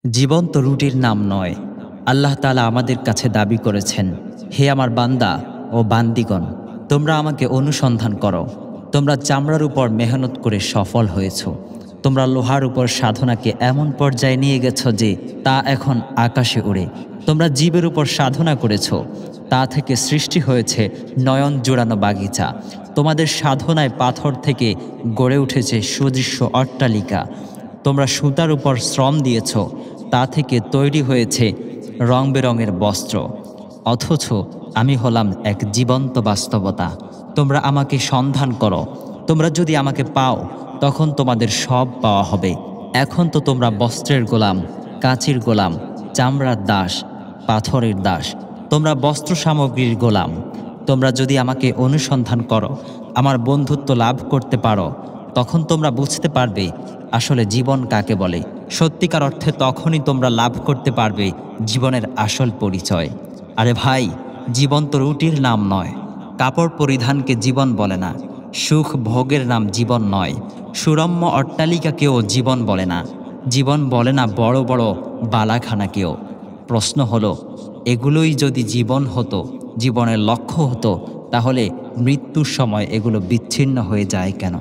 জীবন্ত রুটির নাম নয়। আল্লাহ তাআলা আমাদের কাছে দাবি করেছেন, হে আমার বান্দা ও বান্দিগণ, তোমরা আমাকে অনুসন্ধান করো। তোমরা চামড়ার উপর মেহনত করে সফল হয়েছ। তোমরা লোহার উপর সাধনাকে এমন পর্যায়ে নিয়ে গেছ যে তা এখন আকাশে ওড়ে। তোমরা জীবের উপর সাধনা করেছ, তা থেকে সৃষ্টি হয়েছে নয়ন জোড়ানো বাগিচা। তোমাদের সাধনায় পাথর থেকে গড়ে উঠেছে সুদৃশ্য অট্টালিকা। তোমরা সুতার উপর শ্রম দিয়েছ, তা থেকে তৈরি হয়েছে রং বেরঙের বস্ত্র। অথচ আমি হলাম এক জীবন্ত বাস্তবতা। তোমরা আমাকে সন্ধান করো। তোমরা যদি আমাকে পাও, তখন তোমাদের সব পাওয়া হবে। এখন তো তোমরা বস্ত্রের গোলাম, কাঁচির গোলাম, চামড়ার দাস, পাথরের দাস। তোমরা বস্ত্র সামগ্রীর গোলাম। তোমরা যদি আমাকে অনুসন্ধান করো, আমার বন্ধুত্ব লাভ করতে পারো, তখন তোমরা বুঝতে পারবে আসলে জীবন কাকে বলে। সত্যিকার অর্থে তখনই তোমরা লাভ করতে পারবে জীবনের আসল পরিচয়। আরে ভাই, জীবন তো রুটির নাম নয়। কাপড় পরিধানকে জীবন বলে না। সুখ ভোগের নাম জীবন নয়। সুরম্য অট্টালিকাকেও জীবন বলে না। জীবন বলে না বড় বড় বালাখানাকেও। প্রশ্ন হলো, এগুলোই যদি জীবন হতো, জীবনের লক্ষ্য হতো, তাহলে মৃত্যুর সময় এগুলো বিচ্ছিন্ন হয়ে যায় কেন?